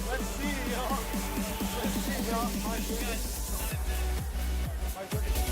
Let's see, y'all. Let's see, y'all. My goodness. My goodness.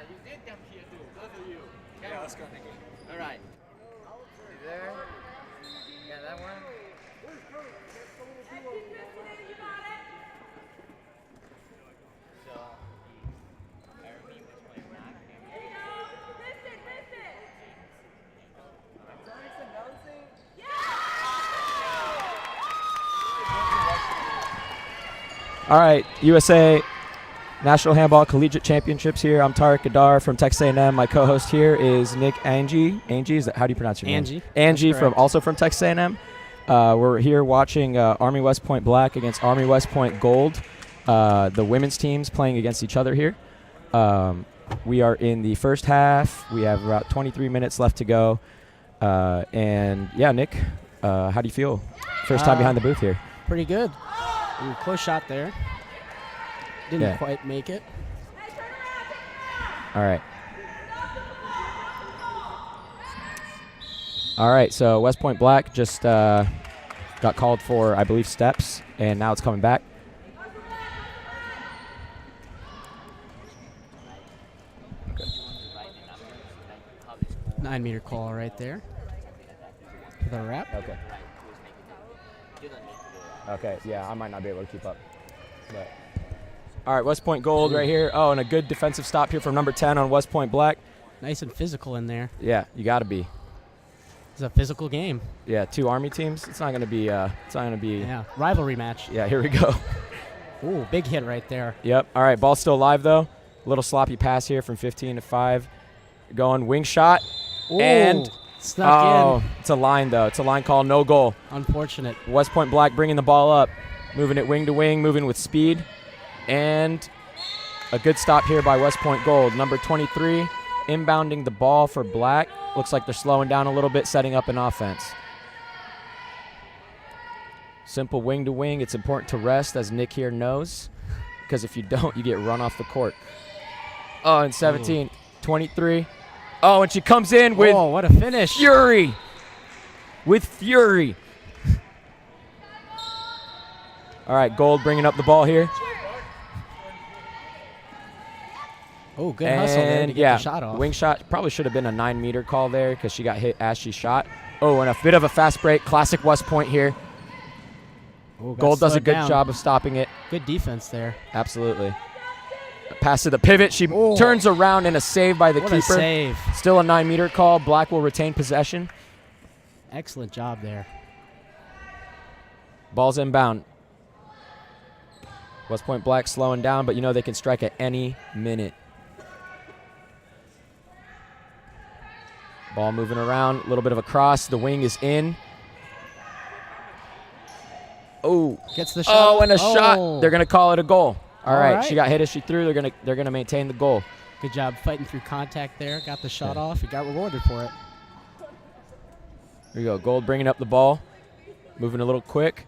You did come here too, both of you. Yeah, let's go, Nikki. All right. You there? Yeah, that one. So, Irving was playing back. All right, USA National Handball Collegiate Championships here. I'm Tariq Adar from Texas A&M. My co-host here is Nick Angie. Angie, is that, how do you pronounce your Angie. name? Angie. That's also from Texas A&M. We're here watching Army West Point Black against Army West Point Gold. The women's teams playing against each other here. We are in the first half. We have about 23 minutes left to go. And yeah, Nick, how do you feel? First time behind the booth here. Pretty good. Ooh, close shot there. Didn't quite make it. All right. All right, so West Point Black just got called for, I believe, steps, and now it's coming back. Okay. 9-meter call right there. For the wrap. Okay. Okay, yeah, I might not be able to keep up. But. All right, West Point Gold right here. Oh, and a good defensive stop here from number 10 on West Point Black. Nice and physical in there. Yeah, you got to be. It's a physical game. Yeah, two Army teams. It's not going to be. Yeah, rivalry match. Yeah, here we go. Ooh, big hit right there. Yep. All right, ball's still live though. A little sloppy pass here from 15 to 5. Going wing shot. Ooh, and snuck in. It's a line though. It's a line call, no goal. Unfortunate. West Point Black bringing the ball up, moving it wing to wing, moving with speed, and a good stop here by West Point Gold. Number 23 inbounding the ball for Black. Looks like they're slowing down a little bit, setting up an offense. Simple wing to wing. It's important to rest, as Nick here knows, because if you don't, you get run off the court. Oh, and 17, 23. Oh, and she comes in with what a finish. fury. With fury. All right, Gold bringing up the ball here. Oh, good hustle there to get the shot off. Wing shot. Probably should have been a 9-meter call there because she got hit as she shot. Oh, and a bit of a fast break. Classic West Point here. Ooh, Gold does a good down. job of stopping it. Good defense there. Absolutely. Pass to the pivot. She turns around and a save by the What keeper. a save. Still a 9-meter call. Black will retain possession. Excellent job there. Ball's inbound. West Point Black slowing down, but you know they can strike at any minute. Ball moving around, a little bit of a cross. The wing is in. Gets the shot. Oh, and a Oh. shot. They're gonna call it a goal. All right. right. She got hit as she threw. They're gonna maintain the goal. Good job fighting through contact there. Got the shot off. He got rewarded for it. Here we go. Gold bringing up the ball, moving a little quick,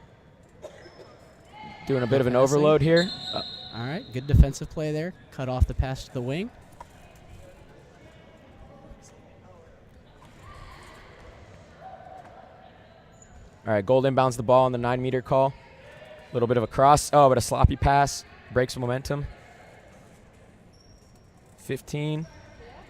doing a bit of an Passing. overload here. All right, good defensive play there. Cut off the pass to the wing. All right, Gold inbounds the ball on the 9-meter call. A little bit of a cross. Oh, but a sloppy pass. Breaks momentum. 15.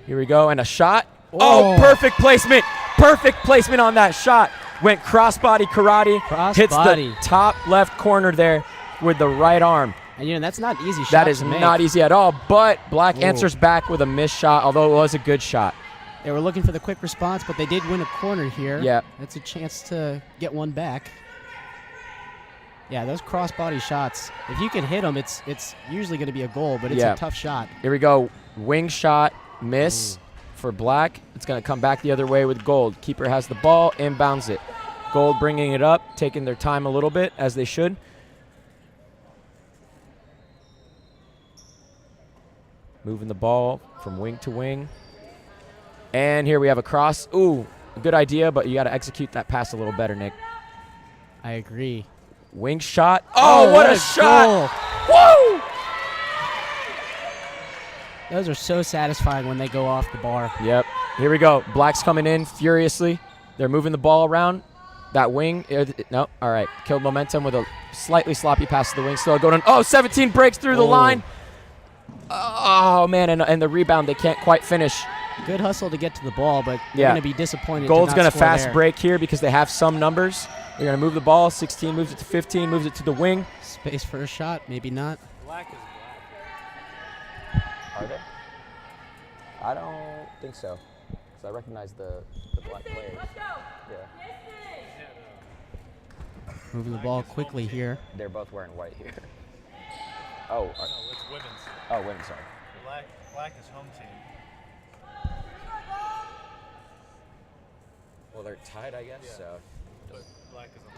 Here we go. And a shot. Oh, perfect placement. Perfect placement on that shot. Went crossbody karate. Hits Crossbody. the top left corner there with the right arm. And you know, that's not an easy shot That is to make. not easy at all. But Black Ooh. answers back with a missed shot, although it was a good shot. They were looking for the quick response, but they did win a corner here. Yeah. That's a chance to get one back. Yeah, those crossbody shots, if you can hit them, it's usually going to be a goal, but it's Yeah. a tough shot. Here we go. Wing shot, miss for Black. It's going to come back the other way with Gold. Keeper has the ball, inbounds it. Gold bringing it up, taking their time a little bit, as they should. Moving the ball from wing to wing. And here we have a cross. Ooh, good idea, but you got to execute that pass a little better, Nick. I agree. Wing shot. Oh, what a shot. goal. Woo! Those are so satisfying when they go off the bar. Yep. Here we go. Black's coming in furiously. They're moving the ball around. That wing. No. All right. Killed momentum with a slightly sloppy pass to the wing. Still going on. Oh, 17 breaks through the line. Oh, man. And the rebound, they can't quite finish. Good hustle to get to the ball, but they're Yeah. going to be disappointed. Gold's going to fast break here because they have some numbers. They're going to move the ball. 16 moves it to 15, moves it to the wing. Space for a shot, maybe not. Black is Are they? I don't think so. Because I recognize the black players. Yeah. Moving the ball quickly here. They're both wearing white here. Oh, No, it's women's. women, sorry. Black is home team. Well, they're tied, I guess, Yeah. so. But black is on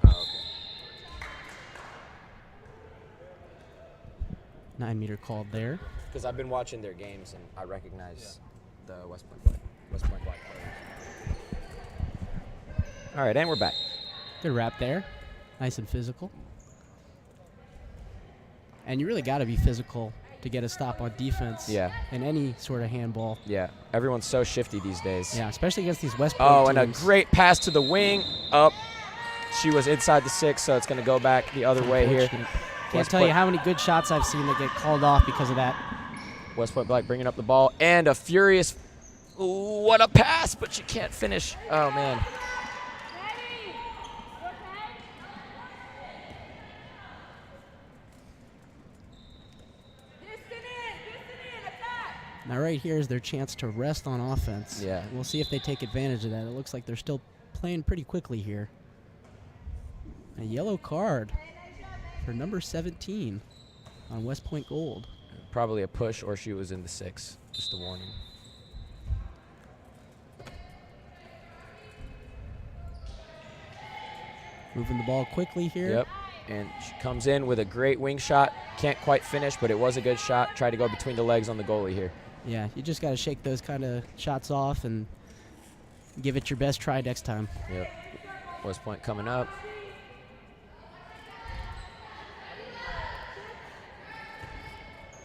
the Oh, outside. okay. 9-meter called there. Because I've been watching their games, and I recognize the West Point Black players. All right, and we're back. Good wrap there. Nice and physical. And you really got to be physical to get a stop on defense. Yeah. In any sort of handball. Yeah, everyone's so shifty these days. Yeah, especially against these West Point Oh, and a teams. great pass to the wing. Up. She was inside the 6, so it's going to go back the other way here. Unfortunate. Can't West tell you Point- how many good shots I've seen that get called off because of that. West Point Black bringing up the ball. And a furious, ooh, what a pass, but she can't finish. Oh, man. Now right here is their chance to rest on offense. Yeah. We'll see if they take advantage of that. It looks like they're still playing pretty quickly here. A yellow card for number 17 on West Point Gold. Probably a push, or she was in the 6. Just a warning. Moving the ball quickly here. Yep. And she comes in with a great wing shot. Can't quite finish, but it was a good shot. Tried to go between the legs on the goalie here. Yeah, you just got to shake those kind of shots off and give it your best try next time. Yep. West Point coming up.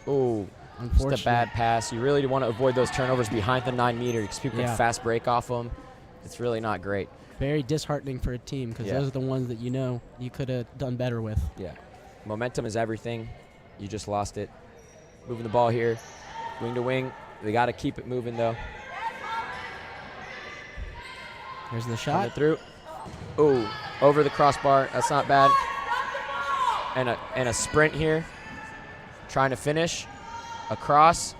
Ooh, just Unfortunate. a bad pass. You really want to avoid those turnovers behind the 9 meter because people Yeah. can fast break off them. It's really not great. Very disheartening for a team because Yeah. those are the ones that you know you could have done better with. Yeah. Momentum is everything. You just lost it. Moving the ball here. Wing to wing. They got to keep it moving, though. There's the Coming shot. through. Ooh, over the crossbar. That's not bad. And a sprint here. Trying to finish. Across.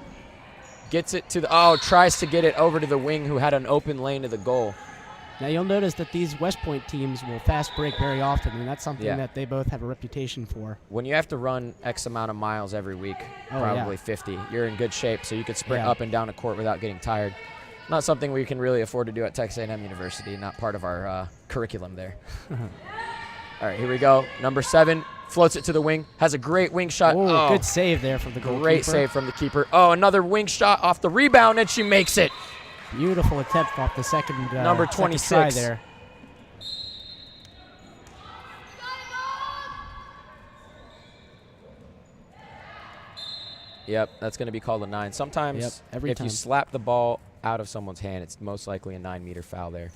Gets it to the, tries to get it over to the wing who had an open lane to the goal. Now you'll notice that these West Point teams will fast break very often, and that's something Yeah. that they both have a reputation for. When you have to run X amount of miles every week, Oh, probably yeah. 50, you're in good shape, so you could sprint Yeah. up and down a court without getting tired. Not something we can really afford to do at Texas A&M University, not part of our curriculum there. All right, here we go. Number 7 floats it to the wing. Has a great wing shot. Ooh, Oh, good save there from the goalkeeper. great save from the keeper. Oh, another wing shot off the rebound, and she makes it. Beautiful attempt off the second Number second 26. try there. Yep, that's going to be called a 9. Sometimes Yep, every if time. you slap the ball out of someone's hand, it's most likely a 9-meter foul there.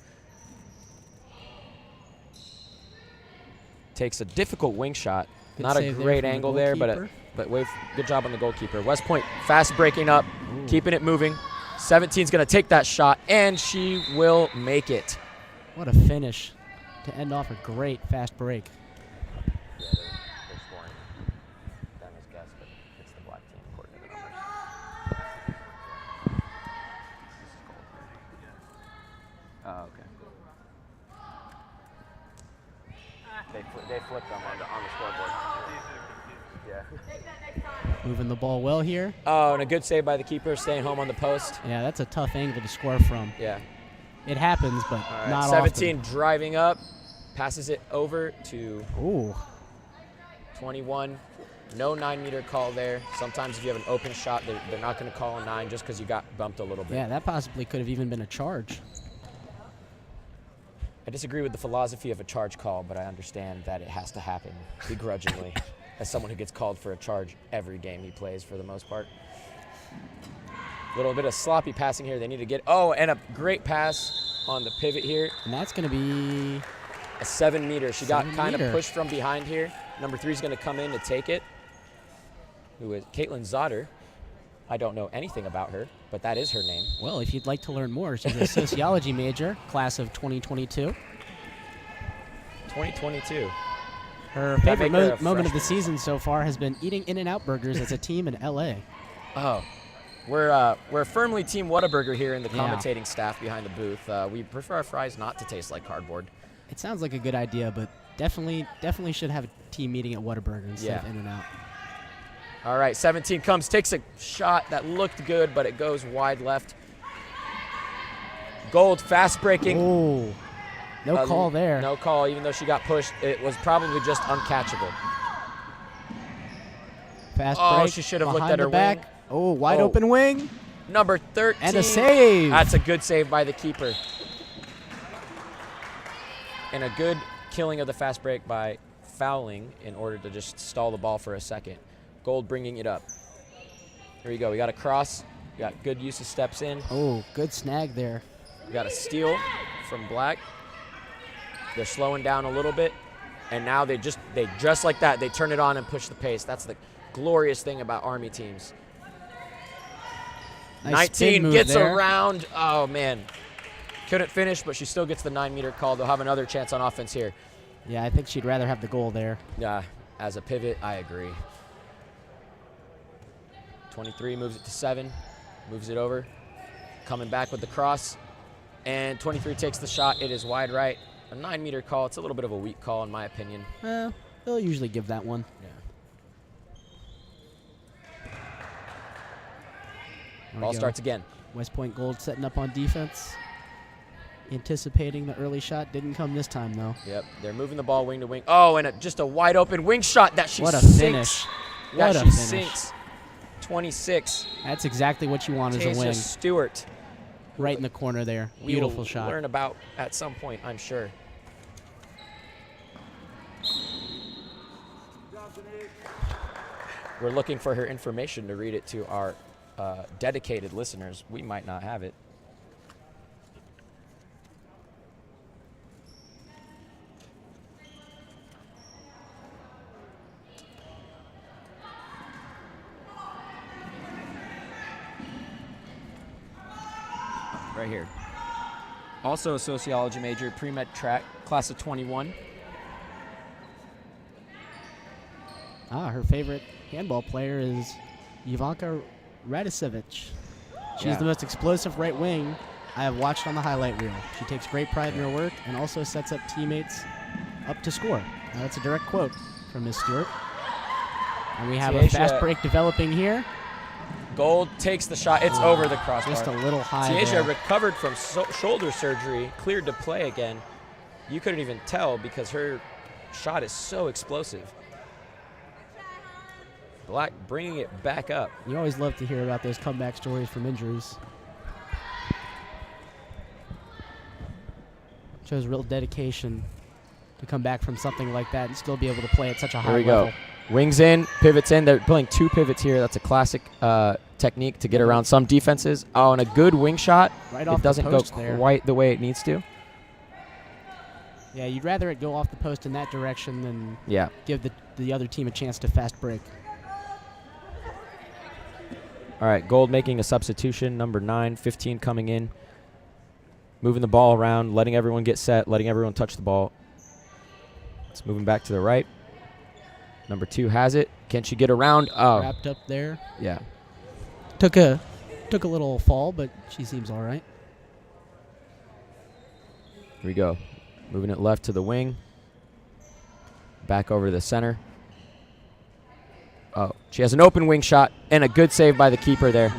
Takes a difficult wing shot. Good Not a save there great from the angle there, goalkeeper. but good job on the goalkeeper. West Point fast breaking up, Ooh. keeping it moving. 17's going to take that shot, and she will make it. What a finish to end off a great fast break. Yeah, they're scoring. That was guess, but it's the black team according to the numbers. Oh, okay. They flipped them on the scoreboard. Yeah. Moving the ball well here. Oh, and a good save by the keeper, staying home on the post. Yeah, that's a tough angle to score from. Yeah. It happens, but All right. not 17 driving up, passes it over to often. Ooh, 21. No 9-meter call there. Sometimes if you have an open shot, they're not going to call a 9 just because you got bumped a little bit. yeah, that possibly could have even been a charge. I disagree with the philosophy of a charge call, but I understand that it has to happen begrudgingly as someone who gets called for a charge every game he plays for the most part. A little bit of sloppy passing here. They need to get, oh, and a great pass on the pivot here. And that's going to be A 7-meter. She got 7 kind of meter. pushed from behind here. Number 3 is going to come in to take it, who is Caitlin Zotter. I don't know anything about her, but that is her name. Well, if you'd like to learn more, she's a sociology major, class of 2022. 2022. Her favorite make her a moment of the freshman. season so far has been eating In-N-Out burgers as a team in LA. Oh, we're firmly Team Whataburger here in the Yeah. commentating staff behind the booth. We prefer our fries not to taste like cardboard. It sounds like a good idea, but definitely should have a team meeting at Whataburger instead of Yeah. In-N-Out. All right, 17 comes, takes a shot that looked good, but it goes wide left. Gold fast breaking. Oh, no call there. No call, even though she got pushed. It was probably just uncatchable. Fast Oh, break. she should have looked behind at the her back. wing. Oh, wide Oh. open wing. Number 13. And a save. That's a good save by the keeper. And a good killing of the fast break by fouling in order to just stall the ball for a second. Gold bringing it up. Here we go. We got a cross. We got good use of steps in. Oh, good snag there. We got a steal from Black. They're slowing down a little bit. And now they just like that. They turn it on and push the pace. That's the glorious thing about Army teams. Nice spin 19 move gets there. around. Oh, man. Couldn't finish, but she still gets the 9-meter call. They'll have another chance on offense here. Yeah, I think she'd rather have the goal there. Yeah, as a pivot, I agree. 23 moves it to 7, moves it over, coming back with the cross, and 23 takes the shot. It is wide right. A 9-meter call. It's a little bit of a weak call, in my opinion. Well, they'll usually give that one. Yeah. There we Ball go. starts again. West Point Gold setting up on defense. Anticipating the early shot. Didn't come this time, though. Yep, they're moving the ball wing to wing. Oh, and just a wide open wing shot that she What a sinks. finish. That What a she finish. sinks. 26. That's exactly what you want as a Tasia wing. Stewart. Right in the corner there. We Beautiful will shot. learn about at some point, I'm sure. We're looking for her information to read it to our dedicated listeners. We might not have it. Right here. Also a sociology major, pre-med track, class of 21. Her favorite handball player is Ivanka Radicevich. She's Yeah. the most explosive right wing I have watched on the highlight reel. She takes great pride in her work and also sets up teammates up to score. Now, that's a direct quote from Ms. Stewart. And we have a fast Tasia- break developing here. Gold takes the shot. It's over the crossbar. Just a little high Tasia there. recovered from shoulder surgery, cleared to play again. You couldn't even tell because her shot is so explosive. Black bringing it back up. You always love to hear about those comeback stories from injuries. Shows real dedication to come back from something like that and still be able to play at such a high Here we level. go. Wings in, pivots in. They're playing 2 pivots here. That's a classic technique to get around some defenses. Oh, and a good wing shot. Right off It doesn't the go post there. quite the way it needs to. Yeah, you'd rather it go off the post in that direction than Yeah. give the other team a chance to fast break. All right, Gold making a substitution. Number 9, 15 coming in. Moving the ball around, letting everyone get set, letting everyone touch the ball. It's moving back to the right. Number 2 has it. Can she get around? Oh, Wrapped up there. yeah. Took a little fall, but she seems all right. Here we go. Moving it left to the wing. Back over to the center. Oh, she has an open wing shot and a good save by the keeper there.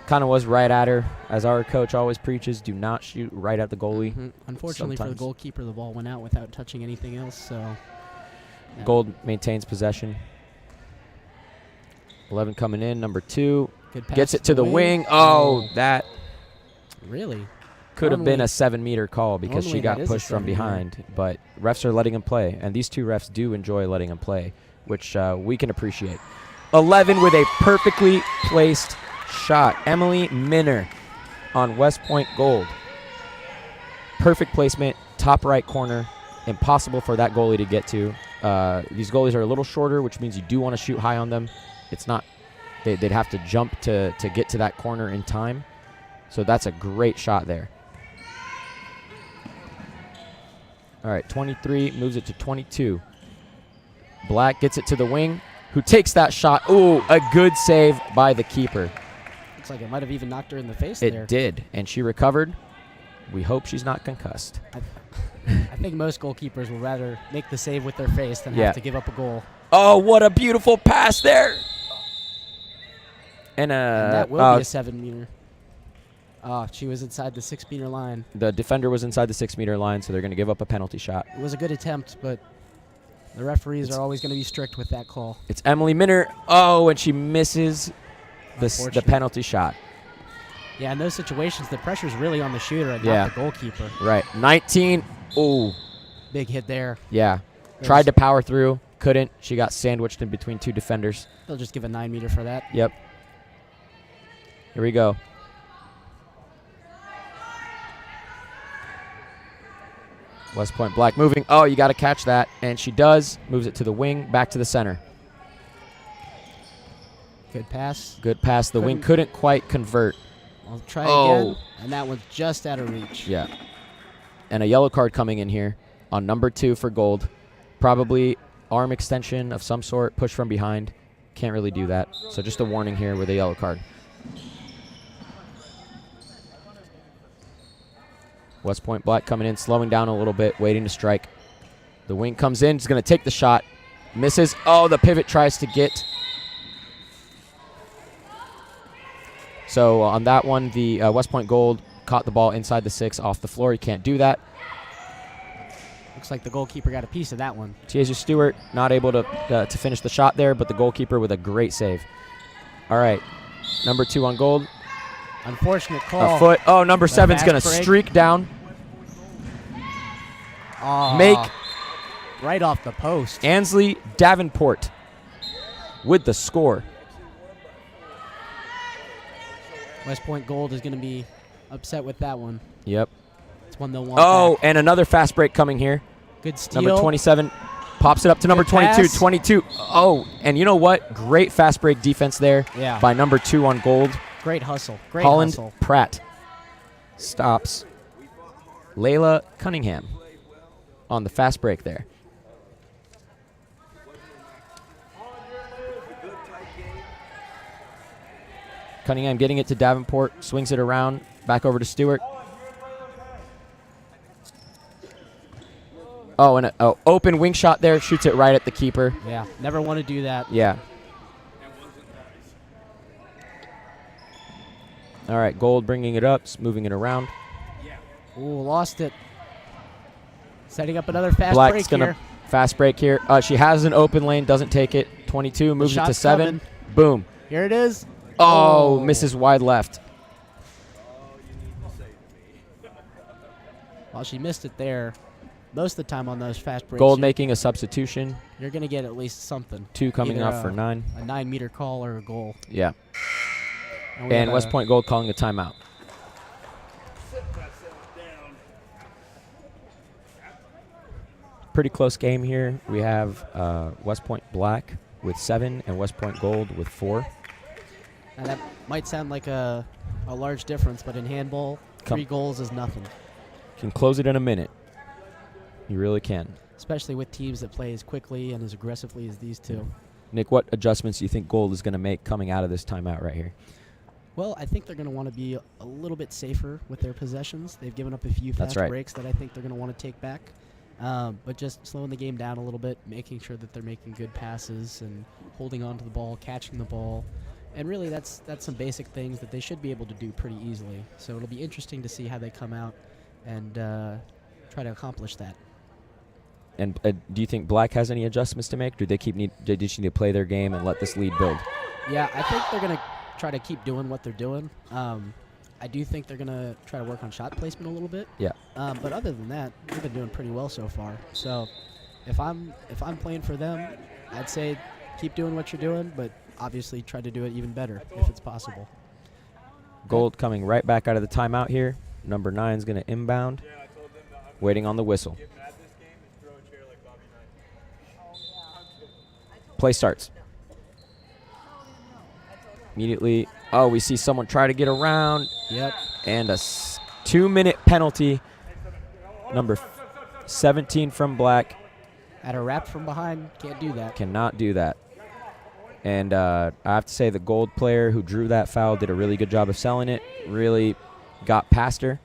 Kind of was right at her. As our coach always preaches, do not shoot right at the goalie. Unfortunately for the Sometimes. goalkeeper, the ball went out without touching anything else. So yeah. Gold maintains possession. 11 coming in. Number 2 Good pass gets it to the wing. Oh, that Really? could have been Normally- a 7-meter call because she normally got that is a pushed from 7-meter. behind. But refs are letting him play, and these 2 refs do enjoy letting him play, which we can appreciate. 11 with a perfectly placed shot. Emily Minner on West Point Gold. Perfect placement, top right corner. Impossible for that goalie to get to. These goalies are a little shorter, which means you do want to shoot high on them. It's not, they'd have to jump to get to that corner in time. So that's a great shot there. All right, 23 moves it to 22. Black gets it to the wing, who takes that shot. Ooh, a good save by the keeper. Looks like it might have even knocked her in the face It there. did, and she recovered. We hope she's not concussed. I think most goalkeepers would rather make the save with their face than Yeah. have to give up a goal. Oh, what a beautiful pass there. And And that will be a 7-meter. She was inside the 6-meter line. the defender was inside the 6-meter line, so they're going to give up a penalty shot. It was a good attempt, but the referees It's- are always going to be strict with that call. It's Emily Minner. Oh, and she misses the Unfortunate. penalty shot. Yeah, in those situations, the pressure's really on the shooter and Yeah. not the goalkeeper. Right. 19. Oh, Big hit there. yeah. There's- Tried to power through. Couldn't. She got sandwiched in between 2 defenders. They'll just give a 9-meter for that. Yep. Here we go. West Point Black moving. Oh, you got to catch that. And she does. Moves it to the wing, back to the center. Good pass. Good pass. The wing couldn't quite convert. I'll try Oh. again. And that one's just out of reach. Yeah. And a yellow card coming in here on number 2 for Gold. Probably arm extension of some sort, push from behind. Can't really do that. So just a warning here with a yellow card. West Point Black coming in, slowing down a little bit, waiting to strike. The wing comes in, he's going to take the shot. Misses. Oh, the pivot tries to get. So on that one, the West Point Gold caught the ball inside the 6 off the floor. He can't do that. Looks like the goalkeeper got a piece of that one. Tiaja Stewart not able to finish the shot there, but the goalkeeper with a great save. All right, number 2 on Gold. Unfortunate call. A foot. Oh, number The 7's going to fast break. streak down. Aw, Make right off the post. Ansley Davenport with the score. West Point Gold is going to be upset with that one. Yep. It's one they'll want Oh, back. and another fast break coming here. Good steal. Number 27 pops it up to number Good 22. pass. 22. Oh, and you know what? Great fast break defense there Yeah. by number 2 on Gold. Great hustle. Great Holland hustle. Pratt stops Layla Cunningham on the fast break there. Cunningham getting it to Davenport, swings it around, back over to Stewart. Oh, and an open wing shot there, shoots it right at the keeper. Yeah. Never want to do that. Yeah. All right, Gold bringing it up, moving it around. Ooh, lost it. Setting up another fast Black's break going to here. Fast break here. She has an open lane, doesn't take it. 22 moves it to shot's 7. coming. Boom. Here it is. Oh, misses wide left. Well, she missed it there. Most of the time on those fast breaks, Gold making a substitution. you're going to get at least something. 2 coming Either off for 9. A 9-meter call or a goal. Yeah. we And have West Point Gold calling a timeout. Pretty close game here. We have West Point Black with 7 and West Point Gold with 4. And that might sound like a large difference, but in handball, 3 goals is nothing. Can close it in a minute. You really can. Especially with teams that play as quickly and as aggressively as these two. Nick, what adjustments do you think Gold is going to make coming out of this timeout right here? Well, I think they're going to want to be a little bit safer with their possessions. They've given up a few That's fast right. breaks that I think they're going to want to take back. But just slowing the game down a little bit, making sure that they're making good passes and holding on to the ball, catching the ball. And really, that's some basic things that they should be able to do pretty easily. So it'll be interesting to see how they come out and try to accomplish that. And do you think Black has any adjustments to make? Do they they just need to play their game and let this lead build? Yeah, I think they're going to try to keep doing what they're doing. I do think they're going to try to work on shot placement a little bit. Yeah. But other than that, they've been doing pretty well so far. So if I'm playing for them, I'd say keep doing what you're doing, but obviously try to do it even better if it's possible. Gold coming right back out of the timeout here. Number 9 is going to inbound, waiting on the whistle. Play starts. Immediately, we see someone try to get around. Yep. And a 2-minute penalty. Number 17 from Black. At a wrap from behind, can't do that. Cannot do that. And I have to say the Gold player who drew that foul did a really good job of selling it. Really got past her.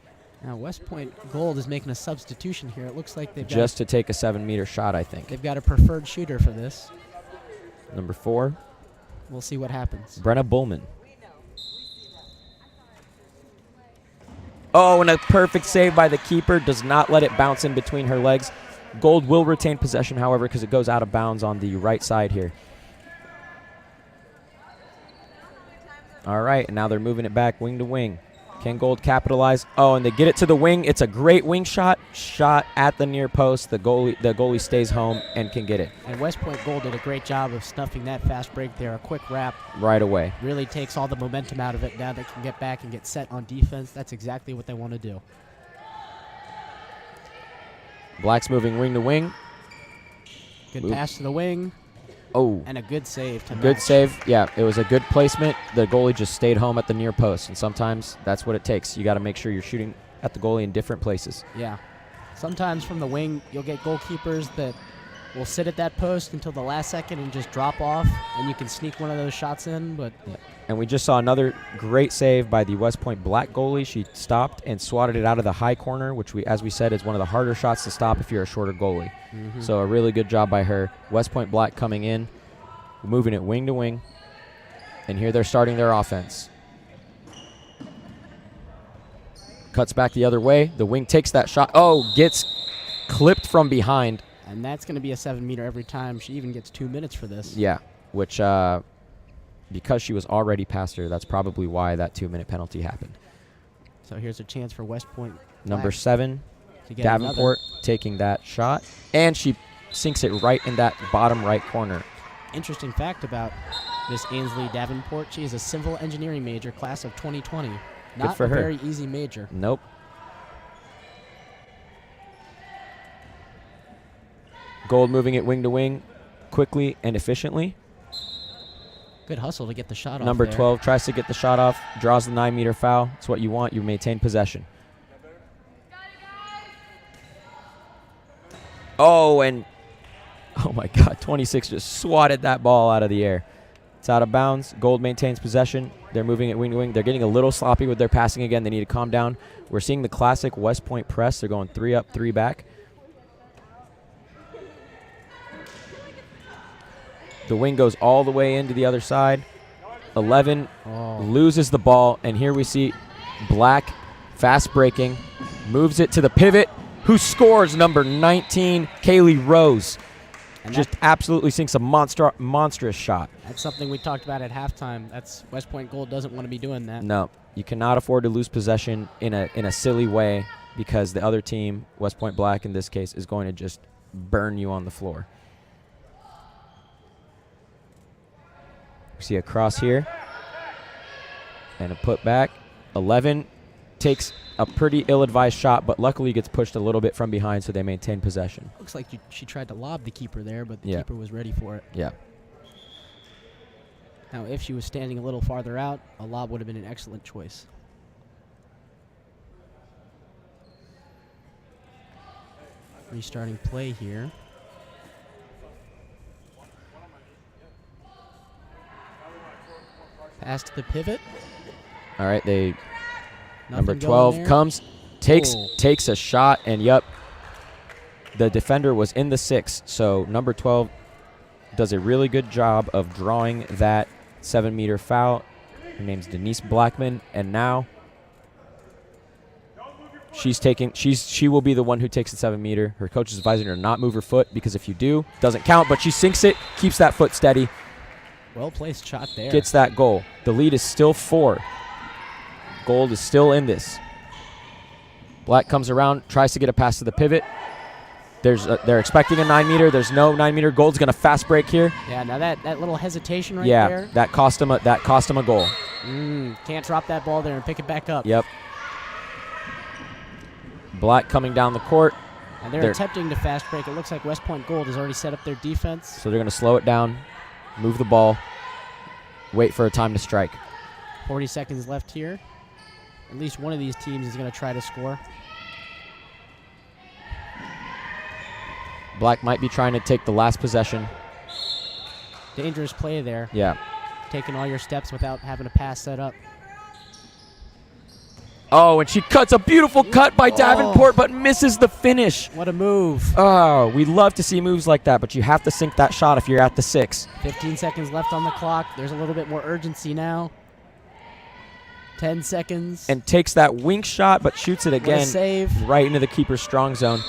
Now West Point Gold is making a substitution here. It looks like they've Just to take a 7-meter shot, I think. they've got a preferred shooter for this. Number 4, We'll see what happens. Brenna Bullman. Oh, and a perfect save by the keeper. Does not let it bounce in between her legs. Gold will retain possession, however, because it goes out of bounds on the right side here. All right, and now they're moving it back wing to wing. Can Gold capitalize? Oh, and they get it to the wing. It's a great wing shot. Shot at the near post. The goalie stays home and can get it. And West Point Gold did a great job of snuffing that fast break there. A quick wrap. Right away. Really takes all the momentum out of it. Now they can get back and get set on defense. That's exactly what they want to do. Black's moving wing to wing. Good pass to the wing. Oh. And a good save to Good match. save. Yeah, it was a good placement. The goalie just stayed home at the near post, and sometimes that's what it takes. You got to make sure you're shooting at the goalie in different places. Yeah. Sometimes from the wing, you'll get goalkeepers that will sit at that post until the last second and just drop off, and you can sneak one of those shots in. But And we just saw another great save by the West Point Black goalie. She stopped and swatted it out of the high corner, which, as we said, is one of the harder shots to stop if you're a shorter goalie. So a really good job by her. West Point Black coming in, moving it wing to wing. And here they're starting their offense. Cuts back the other way. The wing takes that shot. Oh, gets clipped from behind. And that's going to be a 7-meter every time. She even gets 2 minutes for this. Yeah, which because she was already past her, that's probably why that 2-minute penalty happened. So here's a chance for West Point Number Black 7, to get Davenport taking that shot, and she sinks it right in that bottom right corner. Interesting fact about Miss Ainsley Davenport, she is a civil engineering major, class of 2020. Not for a her. very easy major. Nope. Gold moving it wing to wing quickly and efficiently. Good hustle to get the shot off Number there. 12 tries to get the shot off, draws the 9-meter foul. It's what you want. You maintain possession. Oh, and oh my God, 26 just swatted that ball out of the air. It's out of bounds. Gold maintains possession. They're moving it wing to wing. They're getting a little sloppy with their passing again. They need to calm down. We're seeing the classic West Point press. They're going 3 up, 3 back. The wing goes all the way into the other side. 11 loses the ball, and here we see Black fast breaking, moves it to the pivot, who scores. Number 19, Kaylee Rose. And just absolutely sinks a monstrous shot. That's something we talked about at halftime. That's West Point Gold doesn't want to be doing that. No, you cannot afford to lose possession in a silly way because the other team, West Point Black in this case, is going to just burn you on the floor. We see a cross here and a putback. 11 takes a pretty ill-advised shot, but luckily gets pushed a little bit from behind, so they maintain possession. Looks like she tried to lob the keeper there, but the Yeah. keeper was ready for it. Yeah. Now, if she was standing a little farther out, a lob would have been an excellent choice. Restarting play here. Pass to the pivot. All right, Nothing number going 12 there. comes, takes Oh. a shot, and yep, the defender was in the 6, so number 12 does a really good job of drawing that 7-meter foul. Her name's Denise Blackman, and now she will be the one who takes the 7-meter. Her coach is advising her to not move her foot because if you do, doesn't count, but she sinks it, keeps that foot steady, Well-placed shot there. gets that goal. The lead is still 4. Gold is still in this. Black comes around, tries to get a pass to the pivot. They're expecting a 9-meter. There's no 9-meter. Gold's going to fast break here. Yeah, now that little hesitation right Yeah, there. that cost him a goal. Can't drop that ball there and pick it back up. Yep. Black coming down the court, And they're attempting to fast break. It looks like West Point Gold has already set up their defense. so they're going to slow it down, move the ball, wait for a time to strike. 40 seconds left here. At least one of these teams is going to try to score. Black might be trying to take the last possession. Dangerous play there. Yeah. Taking all your steps without having a pass set up. Oh, and she cuts a beautiful cut by Davenport, but misses the finish. What a move. Oh, we love to see moves like that, but you have to sink that shot if you're at the 6. 15 seconds left on the clock. There's a little bit more urgency now. 10 seconds. And takes that wink shot, but shoots it What a again save. right into the keeper's strong zone.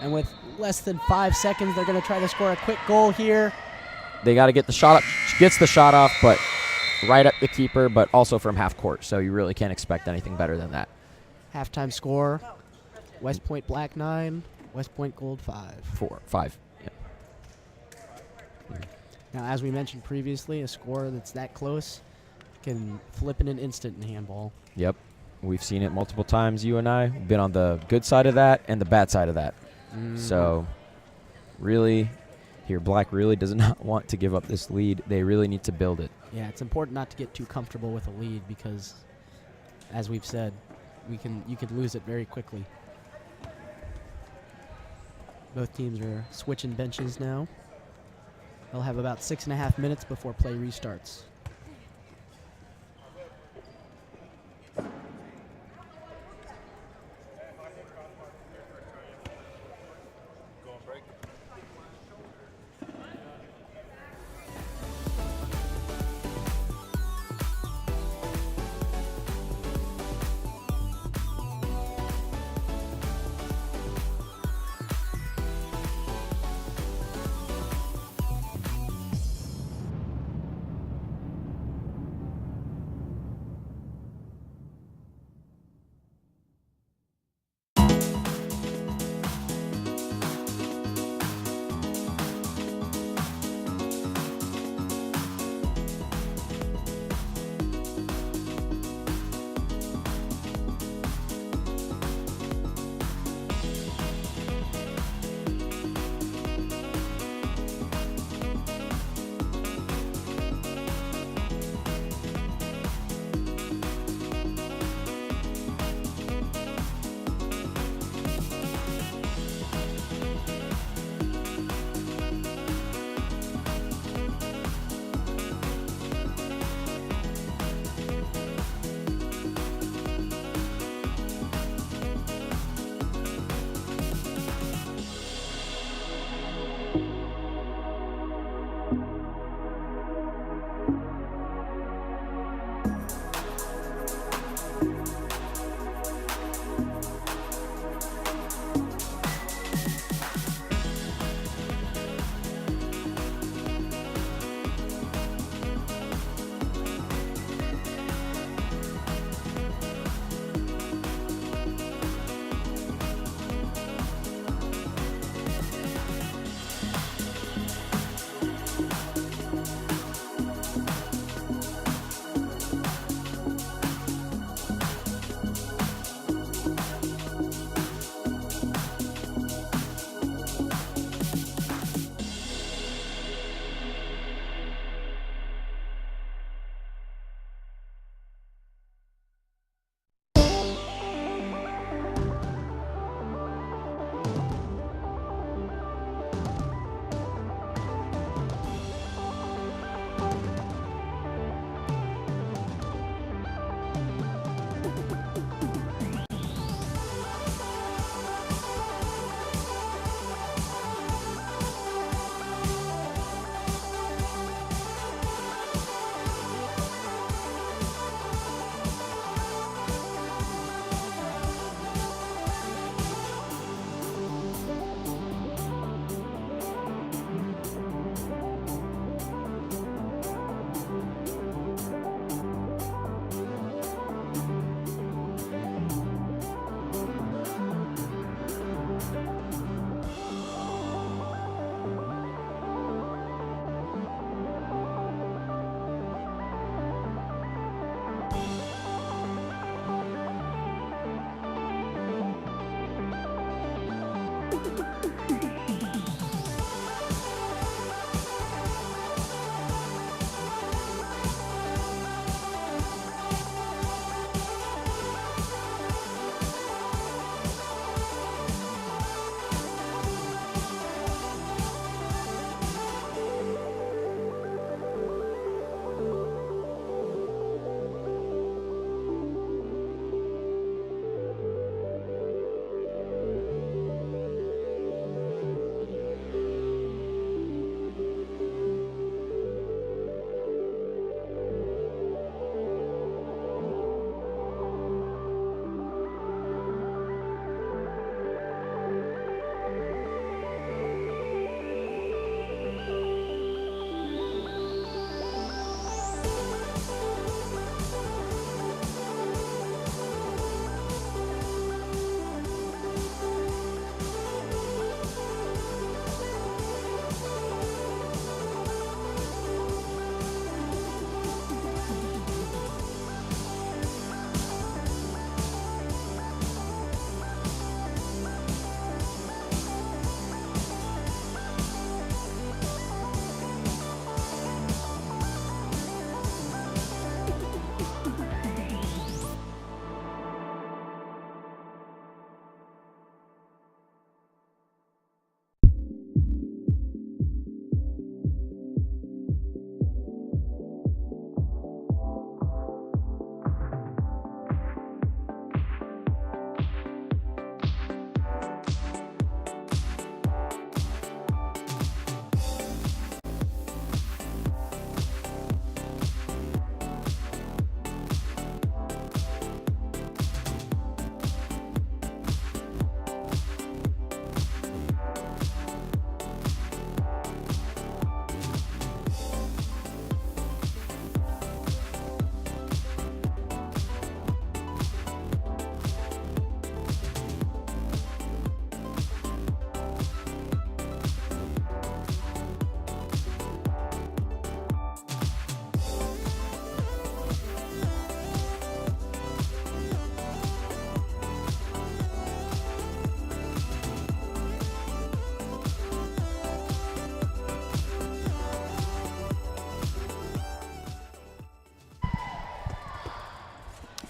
And with less than 5 seconds, they're going to try to score a quick goal here. They got to get the shot up. She gets the shot off, but right at the keeper, but also from half court, so you really can't expect anything better than that. Halftime score, West Point Black 9, West Point Gold 5. 5. Yeah. Now, as we mentioned previously, a score that's that close can flip in an instant in handball. Yep. We've seen it multiple times, you and I. We've been on the good side of that and the bad side of that. So, really, here, Black really does not want to give up this lead. They really need to build it. Yeah, it's important not to get too comfortable with a lead because, as we've said, you could lose it very quickly. Both teams are switching benches now. They'll have about 6.5 minutes before play restarts. Go on break.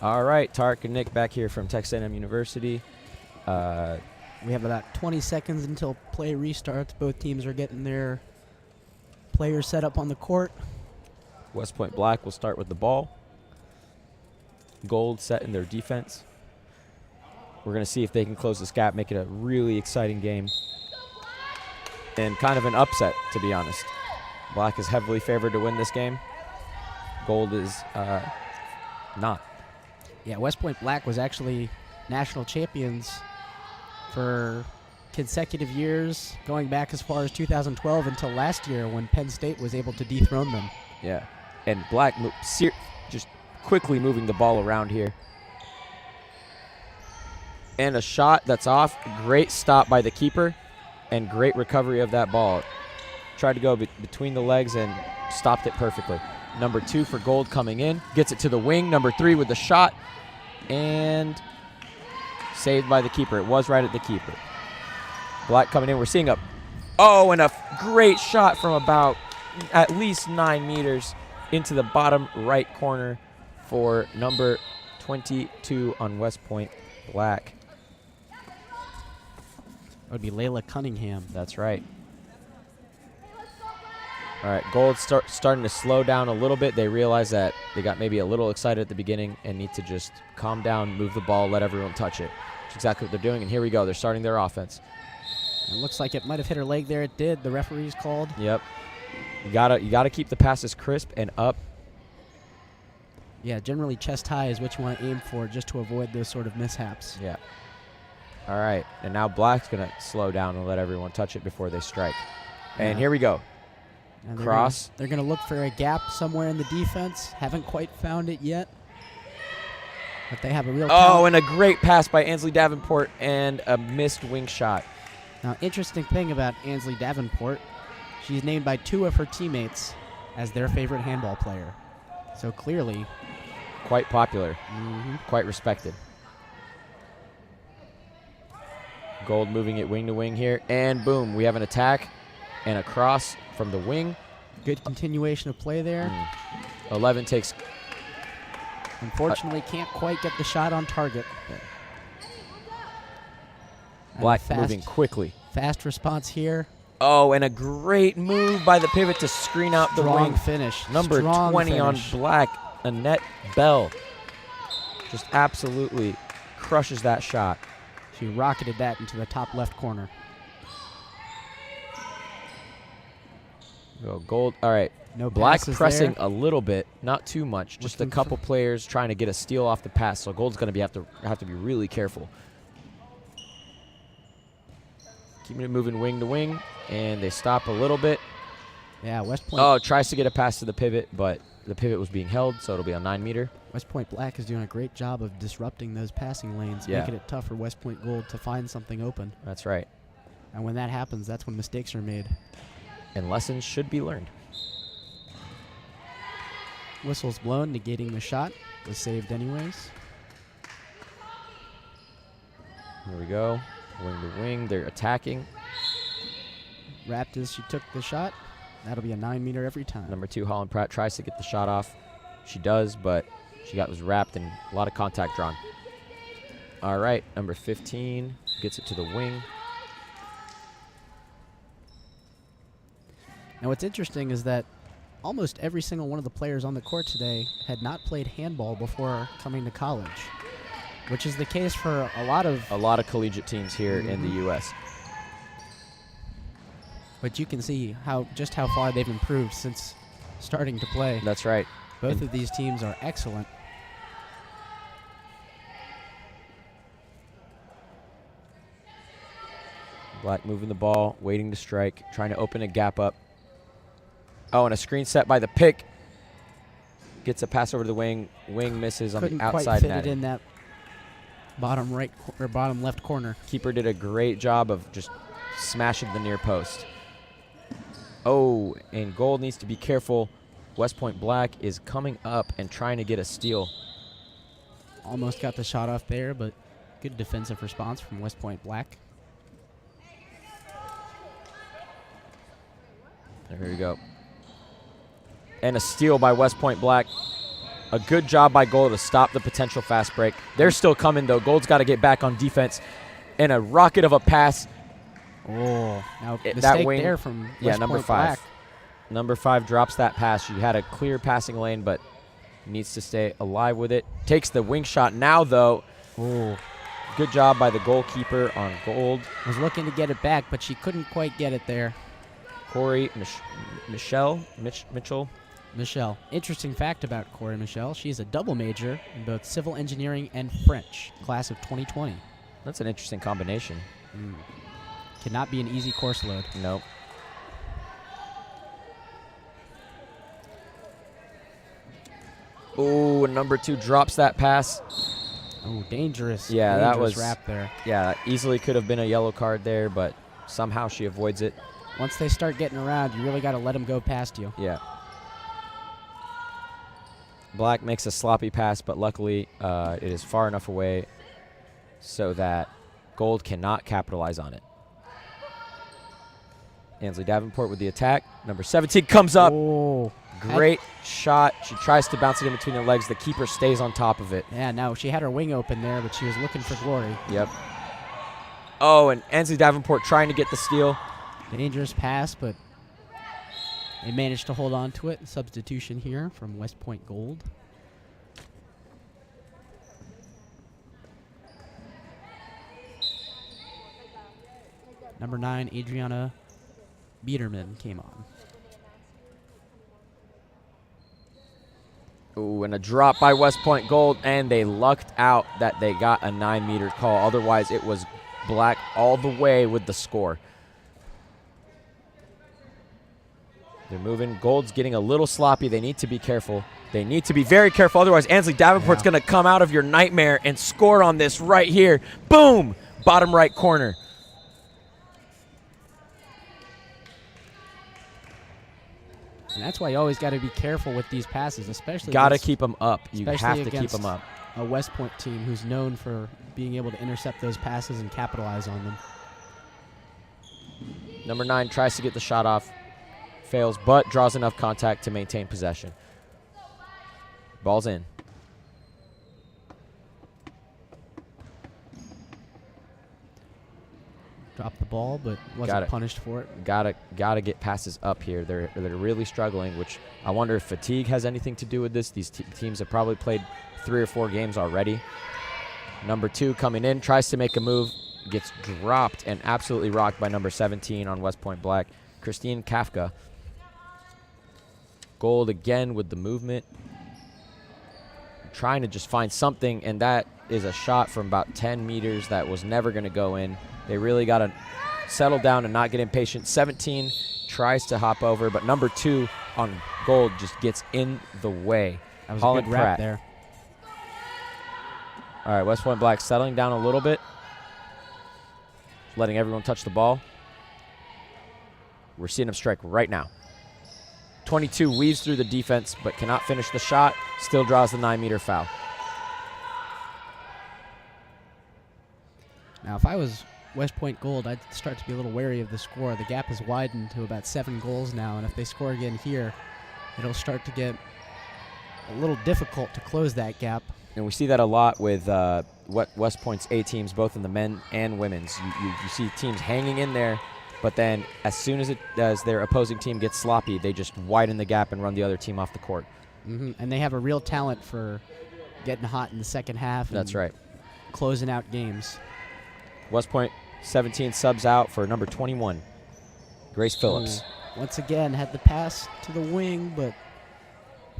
All right, Tark and Nick back here from Texas A&M University. We have about 20 seconds until play restarts. Both teams are getting their players set up on the court. West Point Black will start with the ball. Gold set in their defense. We're going to see if they can close this gap, make it a really exciting game. And kind of an upset, to be honest. Black is heavily favored to win this game. Gold is not. Yeah, West Point Black was actually national champions for consecutive years, going back as far as 2012 until last year when Penn State was able to dethrone them. Yeah, and Black just quickly moving the ball around here. And a shot that's off. Great stop by the keeper and great recovery of that ball. Tried to go between the legs and stopped it perfectly. Number 2 for Gold coming in. Gets it to the wing. Number 3 with the shot. And saved by the keeper. It was right at the keeper. Black coming in. We're seeing and a great shot from about at least 9 meters into the bottom right corner for number 22 on West Point Black. That would be Layla Cunningham. That's right. All right, Gold starting to slow down a little bit. They realize that they got maybe a little excited at the beginning and need to just calm down, move the ball, let everyone touch it. That's exactly what they're doing, and here we go. They're starting their offense. It looks like it might have hit her leg there. It did. The referee's called. Yep. You gotta keep the passes crisp and up. Yeah, generally chest high is what you want to aim for just to avoid those sort of mishaps. Yeah. All right, and now Black's going to slow down and let everyone touch it before they strike. And here we go. And Cross. They're going to look for a gap somewhere in the defense. Haven't quite found it yet. But they have a real and a great pass by Ansley Davenport and a missed wing shot. Now, interesting thing about Ansley Davenport, she's named by 2 of her teammates as their favorite handball player. So clearly, quite popular, quite respected. Gold moving it wing to wing here. And boom, we have an attack and a cross from the wing. Good continuation of play there. 11 takes. Unfortunately, can't quite get the shot on target. And Black fast, moving quickly. Fast response here. Oh, and a great move by the pivot to screen out the Strong wing. finish. Number Strong 20 finish. on Black, Annette Bell. Just absolutely crushes that shot. She rocketed that into the top left corner. Go Gold. All right. No Black passes pressing there. a little bit, not too much. Just a Looking couple players trying to get a steal off the pass. So Gold's going to have to be really careful. Keeping it moving wing to wing, and they stop a little bit. Yeah, West Point. Oh, tries to get a pass to the pivot, but the pivot was being held, so it'll be a 9-meter. West Point Black is doing a great job of disrupting those passing lanes, Yeah. making it tough for West Point Gold to find something open. That's right. And when that happens, that's when mistakes are made. And lessons should be learned. Whistle's blown, negating the shot. Was saved anyways. Here we go. Wing to wing. They're attacking. Wrapped as she took the shot. That'll be a 9-meter every time. Number 2, Holland Pratt, tries to get the shot off. She does, but was wrapped and a lot of contact drawn. All right, number 15 gets it to the wing. Now what's interesting is that almost every single one of the players on the court today had not played handball before coming to college, which is the case for a lot of collegiate teams here in the U.S. But you can see just how far they've improved since starting to play. That's right. Both of these teams are excellent. Black moving the ball, waiting to strike, trying to open a gap up. Oh, and a screen set by the pick. Gets a pass over to the wing. Wing misses on Couldn't the outside quite fit net. it in that bottom right or bottom left corner. Keeper did a great job of just smashing the near post. Oh, and Gold needs to be careful. West Point Black is coming up and trying to get a steal. Almost got the shot off there, but good defensive response from West Point Black. There we go. And a steal by West Point Black. A good job by Gold to stop the potential fast break. They're still coming, though. Gold's got to get back on defense. And a rocket of a pass. Oh, now That mistake wing, there from yeah, West number Point 5. Black. Number 5 drops that pass. She had a clear passing lane, but needs to stay alive with it. Takes the wing shot now, though. Oh, Good job by the goalkeeper on Gold. was looking to get it back, but she couldn't quite get it there. Corey Mitchell. Michelle. Interesting fact about Corey Michelle. She's a double major in both civil engineering and French, class of 2020. That's an interesting combination. Cannot be an easy course load. Nope. Oh, number 2 drops that pass. Oh, dangerous. Yeah, that dangerous was- wrap there. Yeah, that easily could have been a yellow card there, but somehow she avoids it. Once they start getting around, you really got to let them go past you. Yeah. Black makes a sloppy pass, but luckily it is far enough away so that Gold cannot capitalize on it. Ansley Davenport with the attack. Number 17 comes up. Oh, Great shot. She tries to bounce it in between the legs. The keeper stays on top of it. yeah, now she had her wing open there, but she was looking for glory. Yep. Oh, and Ansley Davenport trying to get the steal. Dangerous pass, but they managed to hold on to it. Substitution here from West Point Gold. Number 9, Adriana Biederman came on. Ooh, and a drop by West Point Gold, and they lucked out that they got a 9-meter call. Otherwise, it was Black all the way with the score. They're moving. Gold's getting a little sloppy. They need to be careful. They need to be very careful. Otherwise, Ansley Davenport's going to come out of your nightmare and score on this right here. Boom! Bottom right corner. And that's why you always got to be careful with these passes, especially Got to against- keep them up. You especially have to keep against them up. a West Point team who's known for being able to intercept those passes and capitalize on them. Number 9 tries to get the shot off, fails, but draws enough contact to maintain possession. Ball's in. Dropped the ball, but wasn't punished for it. Gotta get passes up here. They're really struggling, which I wonder if fatigue has anything to do with this. These teams have probably played 3 or 4 games already. Number 2 coming in, tries to make a move, gets dropped and absolutely rocked by number 17 on West Point Black, Christine Kafka. Gold again with the movement. Trying to just find something, and that is a shot from about 10 meters that was never going to go in. They really got to settle down and not get impatient. 17 tries to hop over, but number 2 on Gold just gets in the way. That was Holland a good wrap Pratt there. All right, West Point Black settling down a little bit, letting everyone touch the ball. We're seeing him strike right now. 22 weaves through the defense, but cannot finish the shot. Still draws the 9-meter foul. Now, if I was West Point Gold, I'd start to be a little wary of the score. The gap has widened to about 7 goals now, and if they score again here, it'll start to get a little difficult to close that gap. And we see that a lot with West Point's A teams, both in the men and women's. You see teams hanging in there, but then as soon as their opposing team gets sloppy, they just widen the gap and run the other team off the court. And they have a real talent for getting hot in the second half. That's right. Closing out games. West Point 17 subs out for number 21, Grace Phillips. Once again, had the pass to the wing, but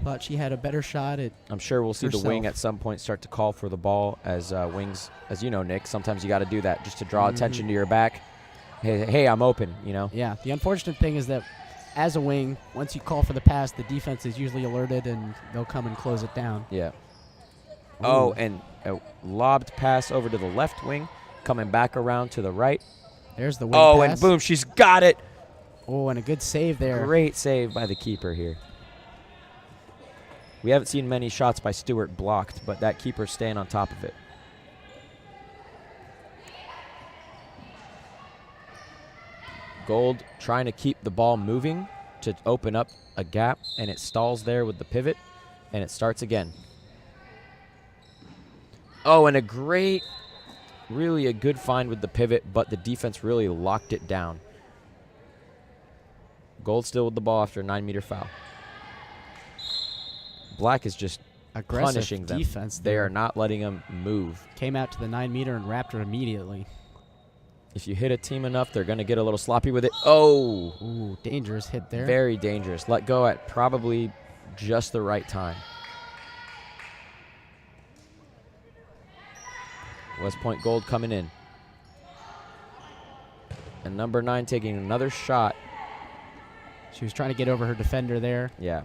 thought she had a better shot at I'm sure we'll see herself. the wing at some point start to call for the ball as wings, as you know, Nick, sometimes you got to do that just to draw attention to your back. Hey, I'm open, you know? Yeah, the unfortunate thing is that as a wing, once you call for the pass, the defense is usually alerted and they'll come and close it down. Yeah. Ooh. Oh, and a lobbed pass over to the left wing, coming back around to the right. There's the wing Oh, pass. and boom, she's got it. Oh, and a good save there. Great save by the keeper here. We haven't seen many shots by Stewart blocked, but that keeper's staying on top of it. Gold trying to keep the ball moving to open up a gap, and it stalls there with the pivot, and it starts again. Oh, and really a good find with the pivot, but the defense really locked it down. Gold still with the ball after a 9-meter foul. Black is just Aggressive punishing them. defense They there. are not letting them move. Came out to the 9-meter and wrapped her immediately. If you hit a team enough, they're going to get a little sloppy with it. Oh! Ooh, dangerous hit there. Very dangerous. Let go at probably just the right time. West Point Gold coming in. And number 9 taking another shot. She was trying to get over her defender there. Yeah.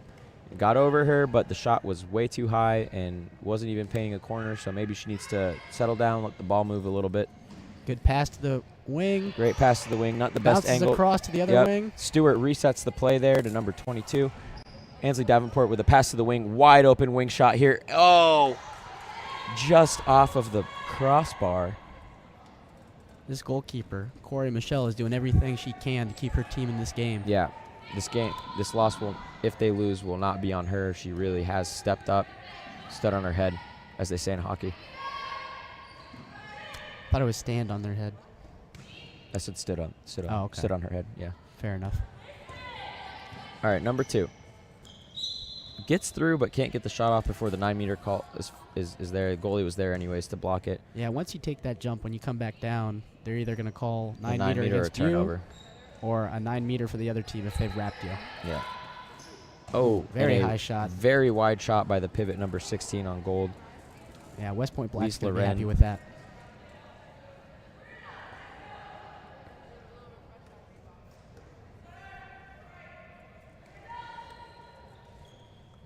Got over her, but the shot was way too high and wasn't even paying a corner, so maybe she needs to settle down, let the ball move a little bit. Good pass to the wing. Great pass to the wing, not the best Bounces angle. across to the other Yep. wing. Stewart resets the play there to number 22. Ansley Davenport with a pass to the wing. Wide open wing shot here. Oh! Just off of the crossbar. This goalkeeper, Corey Michelle, is doing everything she can to keep her team in this game. Yeah. This loss will, if they lose, will not be on her. She really has stepped up, stood on her head, as they say in hockey. Thought it was stand on their head. I said stood on Oh, okay. stood on her head. Yeah. Fair enough. All right, number 2. Gets through, but can't get the shot off before the 9-meter call is there. The goalie was there anyways to block it. Yeah, once you take that jump, when you come back down, they're either going to call The 9-meter 9-meter or against turnover. you or a 9-meter for the other team if they've wrapped you. Yeah. Oh, Very and a high shot. Very wide shot by the pivot number 16 on Gold. Yeah, West Point Black's Lise going to be happy Loren. with that.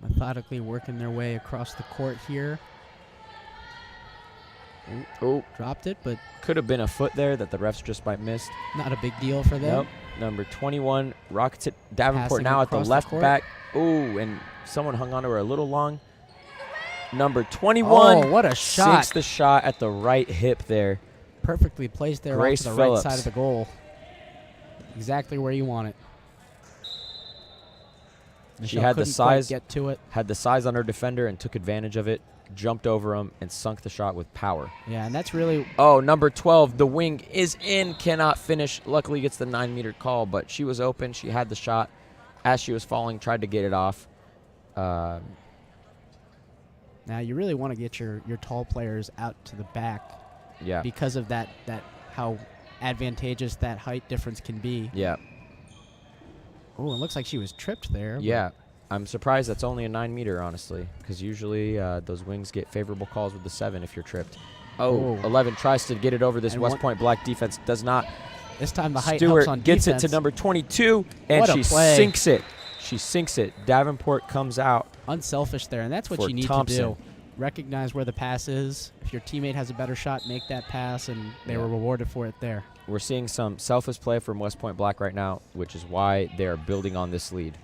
Methodically working their way across the court here. Oh, Dropped it, but could have been a foot there that the refs just might missed. not a big deal for them. Nope. Number 21 rockets it. Davenport Passing now at the across the left court. back. Ooh, and someone hung on to her a little long. Number 21. Oh, what a shot. Sinks the shot at the right hip there. Perfectly placed there Grace off to the Phillips. right side of the goal. Exactly where you want it. She Michelle had the couldn't quite size. get to it. Had the size on her defender and took advantage of it. Jumped over him and sunk the shot with power. Yeah, and that's really Oh, number 12. The wing is in. Cannot finish. Luckily gets the 9-meter call, but she was open. She had the shot. As she was falling, tried to get it off. now you really want to get your tall players out to the back Yeah. because of that how advantageous that height difference can be. Yeah. Oh, it looks like she was tripped there. but- Yeah. I'm surprised that's only a 9-meter, honestly, because usually those wings get favorable calls with the 7 if you're tripped. Oh, Oh. 11 tries to get it over this And West one- Point Black defense. Does not. This time the height Stewart helps on gets defense. it to number 22, and What a she play. sinks it. She sinks it. Davenport comes out. Unselfish there, and that's what for you need Thompson. to do. Recognize where the pass is. If your teammate has a better shot, make that pass, and they Yeah. were rewarded for it there. We're seeing some selfless play from West Point Black right now, which is why they are building on this lead.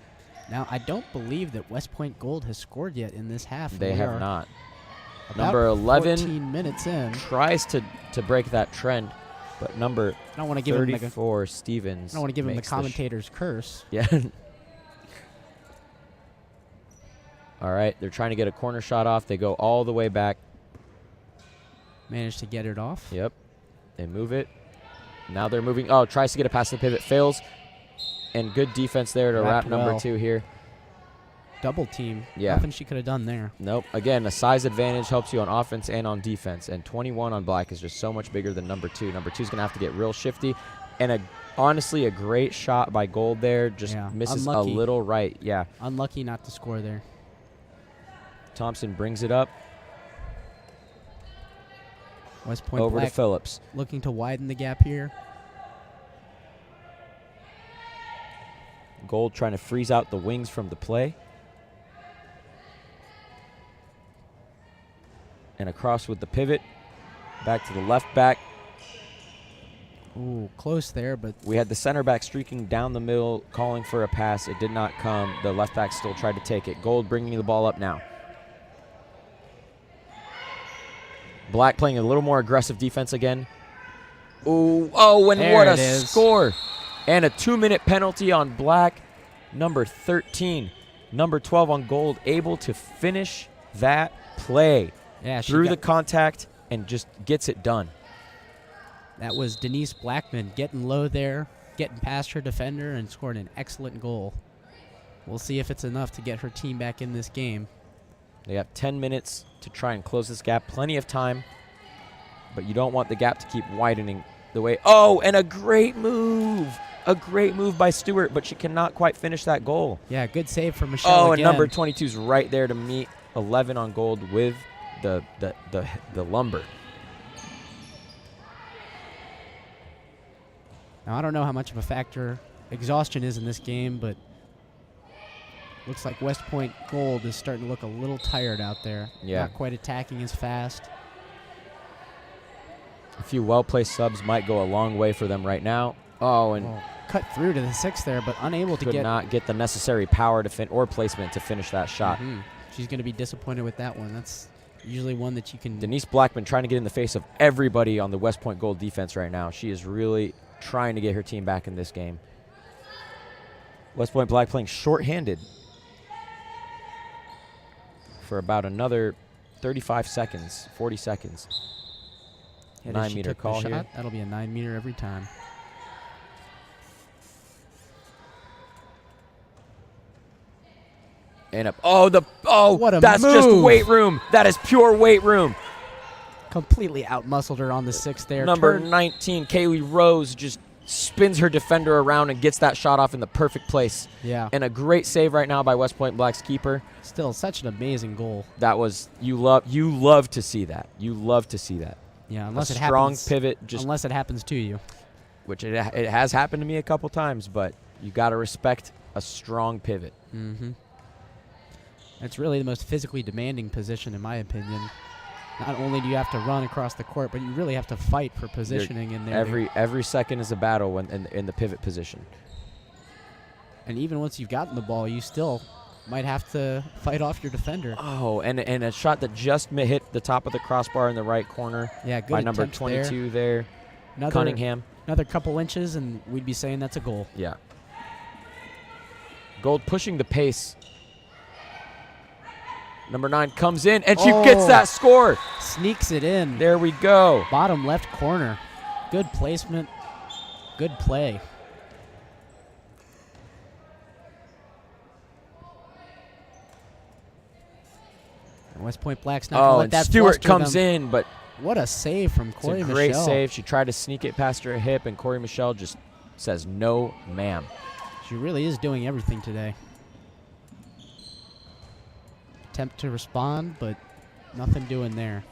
Now, I don't believe that West Point Gold has scored yet in this half. They We have are not. about Number 11 14 minutes in. tries to break that trend, but number I don't want to give him like a, 34, Stevens. I don't want to give him the makes commentator's curse. Yeah. All right, they're trying to get a corner shot off. They go all the way back. Managed to get it off. Yep. They move it. Now they're moving. Oh, tries to get it past the pivot. Fails. And good defense there to Wrapped wrap number well. 2 here. Double team. Yeah. Nothing she could have done there. Nope. Again, a size advantage helps you on offense and on defense. And 21 on Black is just so much bigger than number 2. Number 2 is going to have to get real shifty. And honestly, a great shot by Gold there. Just Yeah, misses unlucky. a little right. Yeah. Unlucky not to score there. Thompson brings it up West Point over to Black Phillips. looking to widen the gap here. Gold trying to freeze out the wings from the play. And across with the pivot. Back to the left back. Ooh, close there, but We had the center back streaking down the middle, calling for a pass. It did not come. The left back still tried to take it. Gold bringing the ball up now. Black playing a little more aggressive defense again. Ooh, oh, and There what a it is. score. And a 2-minute penalty on Black. Number 13. Number 12 on Gold, able to finish that play. yeah, she Through got, the contact and just gets it done. that was Denise Blackman getting low there, getting past her defender, and scoring an excellent goal. We'll see if it's enough to get her team back in this game. They have 10 minutes to try and close this gap. Plenty of time, but you don't want the gap to keep widening the way. Oh, and a great move. A great move by Stewart, but she cannot quite finish that goal. Yeah, good save from Michelle Oh, again. and number 22 is right there to meet 11 on Gold with the lumber. Now, I don't know how much of a factor exhaustion is in this game, but looks like West Point Gold is starting to look a little tired out there. Yeah. Not quite attacking as fast. A few well-placed subs might go a long way for them right now. Oh, and Oh, cut through to the 6 there, but unable to could get. not get the necessary power to or placement to finish that shot. Mhm. She's going to be disappointed with that one. That's usually one that you can. Denise Blackman trying to get in the face of everybody on the West Point Gold defense right now. She is really trying to get her team back in this game. West Point Black playing shorthanded for about another 35 seconds, 40 seconds. hit as she 9-meter took the call shot. here. That'll be a 9-meter every time. And up. Oh, What a that's just move. weight room. That is pure weight room. Completely outmuscled her on the 6 there. Number Turn- 19, Kaylee Rose, just spins her defender around and gets that shot off in the perfect place. Yeah. And a great save right now by West Point Black's keeper. Still such an amazing goal. That was you love to see that. You love to see that. Yeah, unless a it strong happens. pivot, just Unless it happens to you. which it has happened to me a couple times, but you got to respect a strong pivot. Mm-hmm. It's really the most physically demanding position, in my opinion. Not only do you have to run across the court, but you really have to fight for positioning in there. Every second is a battle when in the pivot position. And even once you've gotten the ball, you still might have to fight off your defender. Oh, and a shot that just hit the top of the crossbar in the right corner Yeah, good by number attempt 22 there. Another, Cunningham. Another couple inches, and we'd be saying that's a goal. Yeah. Gold pushing the pace. Number 9 comes in, and she gets that score. Sneaks it in. There we go. Bottom left corner. Good placement. Good play. And West Point Black's not going to let And that Stewart fluster comes them. in, but What a save from it's Corey a great Michelle. save. She tried to sneak it past her hip, and Corey Michelle just says, no, ma'am. She really is doing everything today. Attempt to respond, but nothing doing there.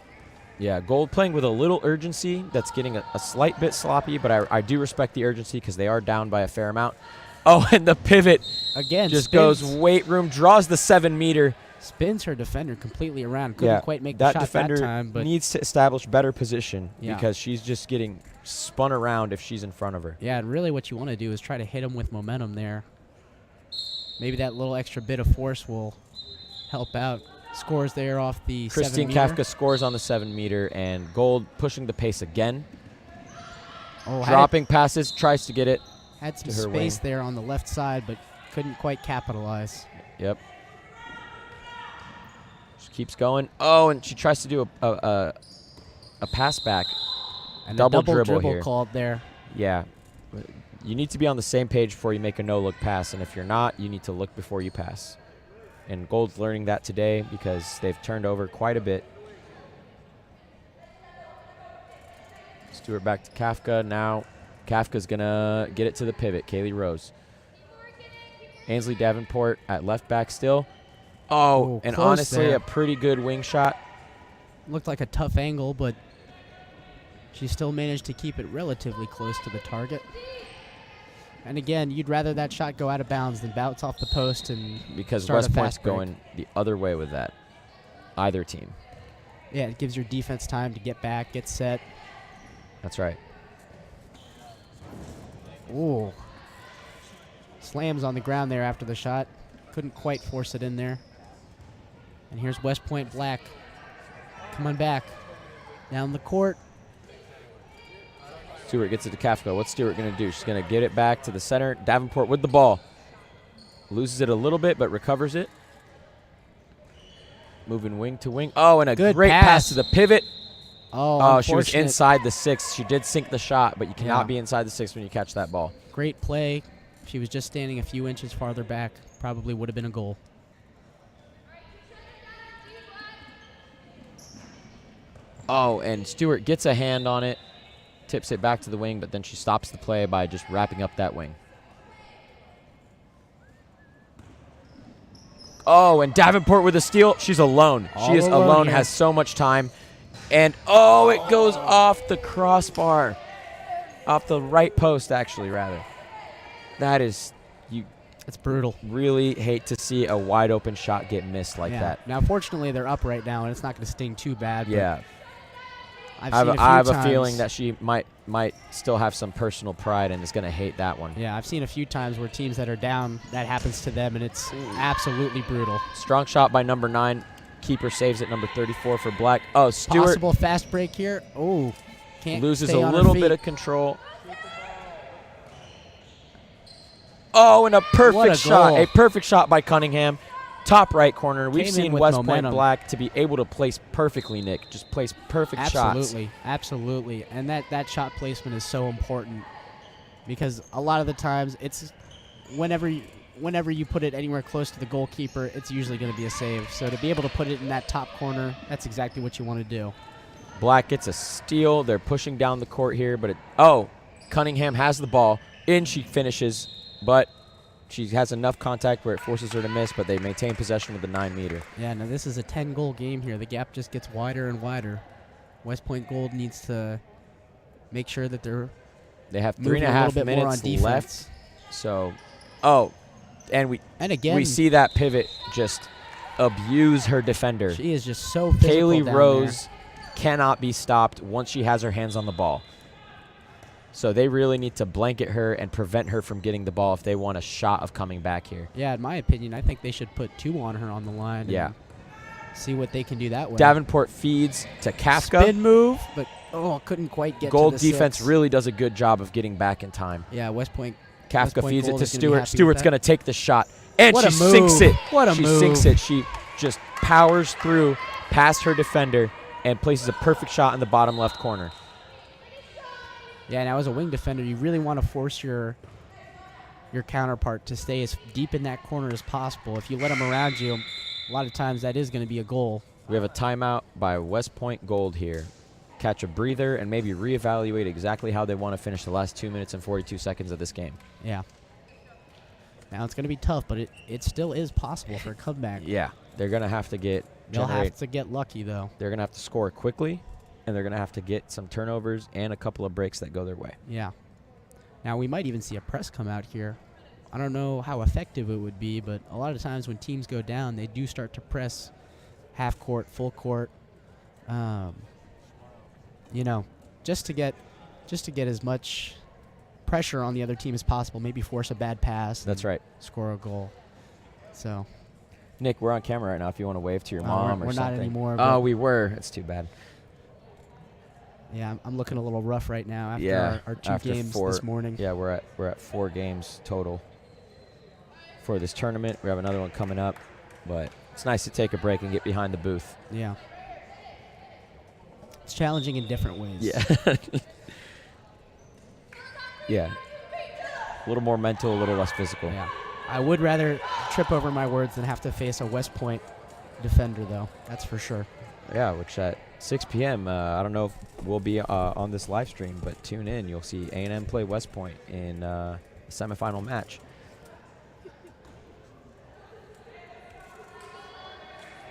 Yeah, Gold playing with a little urgency. That's getting a slight bit sloppy, but I do respect the urgency because they are down by a fair amount. Oh, and the pivot Again, just spins, goes weight room, draws the 7-meter. spins her defender completely around. Couldn't quite make the that shot defender that time, but needs to establish better position Yeah. because she's just getting spun around if she's in front of her. yeah, and really what you want to do is try to hit him with momentum there. Maybe that little extra bit of force will help out. Scores there off the Christine 7-meter. Kafka scores on the 7-meter, and Gold pushing the pace again. Oh, Dropping passes, tries to get it. had some to her space wing. there on the left side, but couldn't quite capitalize. Yep. She keeps going. Oh, and she tries to do a pass back. And Double a double dribble dribble here. called there. Yeah. You need to be on the same page before you make a no-look pass, and if you're not, you need to look before you pass. And Gold's learning that today because they've turned over quite a bit. Stewart back to Kafka. Now Kafka's going to get it to the pivot. Kaylee Rose. Ainsley Davenport at left back still. Oh, and close honestly, there. a pretty good wing shot. Looked like a tough angle, but she still managed to keep it relatively close to the target. And again, you'd rather that shot go out of bounds than bounce off the post and Because start West a Point's fast break. going the other way with that. Either team. Yeah, it gives your defense time to get back, get set. That's right. Ooh. Slams on the ground there after the shot. Couldn't quite force it in there. And here's West Point Black. Come on back. Down the court. Stewart gets it to Kafka. What's Stewart going to do? She's going to get it back to the center. Davenport with the ball. Loses it a little bit, but recovers it. Moving wing to wing. Oh, and a Good great pass to the pivot. Oh, She was unfortunate. inside the 6. She did sink the shot, but you cannot Yeah. be inside the 6 when you catch that ball. Great play. She was just standing a few inches farther back. Probably would have been a goal. Oh, and Stewart gets a hand on it. Tips it back to the wing, but then she stops the play by just wrapping up that wing. Oh, and Davenport with a steal. She's alone. All She is alone alone, here. has so much time. And, oh, it goes off the crossbar. Off the right post, actually, rather. That is, you It's brutal. really hate to see a wide open shot get missed like Yeah. that. Now, fortunately, they're up right now, and it's not going to sting too bad. but Yeah. I've I seen a few have a times- feeling that she might still have some personal pride and is going to hate that one. Yeah, I've seen a few times where teams that are down, that happens to them, and it's absolutely brutal. Strong shot by number 9. Keeper saves it, number 34 for Black. Oh, Stewart Possible fast break here. Oh, can't loses stay a on her little feet. bit of control. Oh, and a What perfect a shot. goal. A perfect shot by Cunningham. Top right corner. We've Came in seen with West Point momentum. Black to be able to place perfectly, Nick. Just place perfect shots. Absolutely, absolutely, and that shot placement is so important because a lot of the times it's whenever you put it anywhere close to the goalkeeper, it's usually going to be a save. So to be able to put it in that top corner, that's exactly what you want to do. Black gets a steal. They're pushing down the court here, but Cunningham has the ball. In she finishes, but she has enough contact where it forces her to miss, but they maintain possession with the 9-meter. Yeah, now this is a 10-goal game here. The gap just gets wider and wider. West Point Gold needs to make sure that they're They have moving a 3.5 little bit more on minutes defense. left. So, and And again, we see that pivot just abuse her defender. she is just so physical Kaylee down Rose cannot be stopped once she has her hands on the ball. So they really need to blanket her and prevent her from getting the ball if they want a shot of coming back here. Yeah, in my opinion, I think they should put 2 on her on the line. Yeah. And see what they can do that way. Davenport feeds to Kafka. Spin move, but couldn't quite get Gold to the defense 6. really does a good job of getting back in time. Yeah, West Point. Kafka Point feeds it Gold to is gonna be Stewart. happy with Stewart's that. going to take the shot. And What she a sinks move. it. What a she move. sinks it. She just powers through past her defender and places a perfect shot in the bottom left corner. Yeah, now as a wing defender, you really want to force your counterpart to stay as deep in that corner as possible. If you let them around you, a lot of times that is going to be a goal. We have a timeout by West Point Gold here. Catch a breather and maybe reevaluate exactly how they want to finish the last 2 minutes and 42 seconds of this game. Yeah. Now it's going to be tough, but it still is possible for a comeback. Yeah, they're going to have to They'll generate. have to get lucky, though. They're going to have to score quickly, and they're going to have to get some turnovers and a couple of breaks that go their way. Yeah. Now we might even see a press come out here. I don't know how effective it would be, but a lot of times when teams go down, they do start to press half court, full court. Just to get as much pressure on the other team as possible. Maybe force a bad pass. That's right. Score a goal. So Nick, we're on camera right now if you want to wave to your mom or we're something. not anymore. Oh, but we were. It's too bad. yeah, I'm looking a little rough right now after Yeah, our 2 after games 4 this morning. Yeah, we're at 4 games total for this tournament. We have another one coming up, but it's nice to take a break and get behind the booth. Yeah. It's challenging in different ways. Yeah. Yeah. A little more mental, a little less physical. Yeah. I would rather trip over my words than have to face a West Point defender, though. That's for sure. Yeah, which at 6 p.m., I don't know if we'll be on this live stream, but tune in. You'll see A&M play West Point in a semifinal match.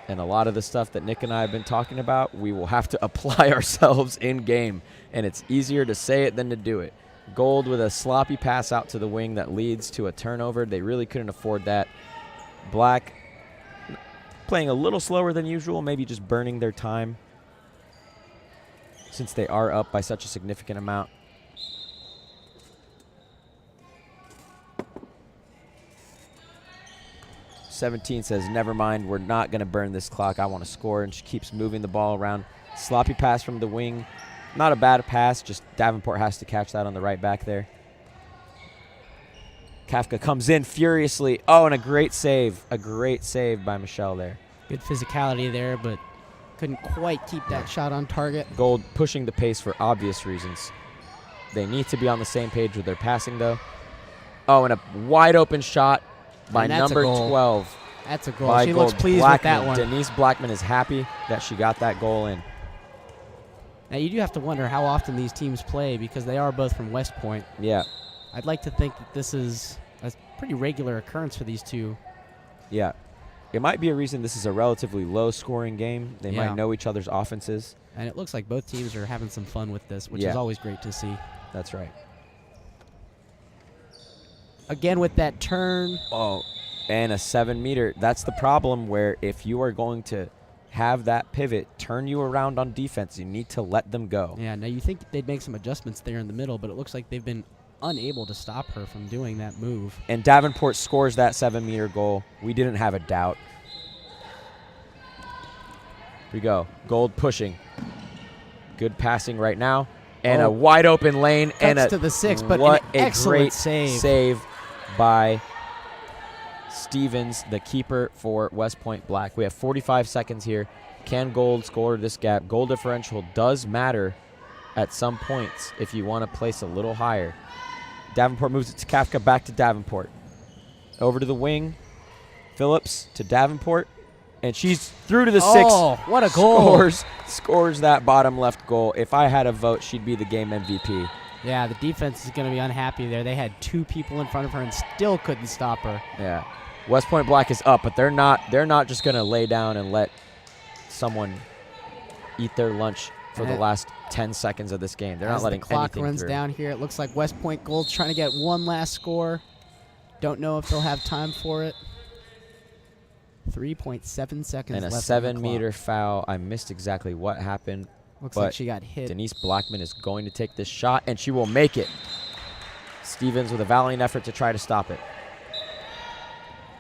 And a lot of the stuff that Nick and I have been talking about, we will have to apply ourselves in game. And it's easier to say it than to do it. Gold with a sloppy pass out to the wing that leads to a turnover. They really couldn't afford that. Black playing a little slower than usual, maybe just burning their time since they are up by such a significant amount. "17 says, never mind, we're not going to burn this clock. I want to score, and she keeps moving the ball around. Sloppy pass from the wing. Not a bad pass, just Davenport has to catch that on the right back there. Kafka comes in furiously. Oh, and a great save. A great save by Michelle there. Good physicality there, but couldn't quite keep that shot on target. Gold pushing the pace for obvious reasons. They need to be on the same page with their passing, though. Oh, and a wide open shot by And that's a number goal. 12. That's a goal. By She Gold. looks pleased Blackman. with that one. Denise Blackman is happy that she got that goal in. Now, you do have to wonder how often these teams play because they are both from West Point. Yeah, I'd like to think that this is a pretty regular occurrence for these two. yeah. It might be a reason this is a relatively low-scoring game. They Yeah. might know each other's offenses. And it looks like both teams are having some fun with this, which Yeah. is always great to see. That's right. Again with that turn. Oh, and a 7-meter. That's the problem where if you are going to have that pivot turn you around on defense, you need to let them go. Yeah, now you think they'd make some adjustments there in the middle, but it looks like they've been unable to stop her from doing that move. And Davenport scores that 7-meter goal. We didn't have a doubt. Here we go. Gold pushing. Good passing right now. And a wide open lane. And Cuts to the 6, but what an a excellent great save. by Stevens, the keeper for West Point Black. We have 45 seconds here. Can Gold score this gap? Goal differential does matter at some points if you want to place a little higher. Davenport moves it to Kafka, back to Davenport. Over to the wing. Phillips to Davenport. And she's through to the 6. Oh, what a goal. Scores that bottom left goal. If I had a vote, she'd be the game MVP. Yeah, the defense is going to be unhappy there. They had 2 people in front of her and still couldn't stop her. Yeah. West Point Black is up, but they're not just going to lay down and let someone eat their lunch for the last 10 seconds of this game. They're not letting the clock anything runs through. down here, it looks like West Point Gold's trying to get one last score. Don't know if they'll have time for it. 3.7 seconds And a left on the 7-meter clock. foul. I missed exactly what happened. Looks But like she got hit. Denise Blackman is going to take this shot, and she will make it. Stevens with a valiant effort to try to stop it.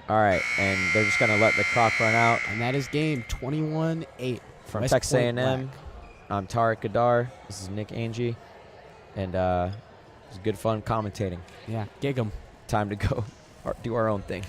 All right, and they're just going to let the clock run out. And that is game 21-8. From West Texas Point A&M, Black. I'm Tariq Gadar. This is Nick Angie. And it was good fun commentating. Yeah, gig 'em. Time to go do our own thing.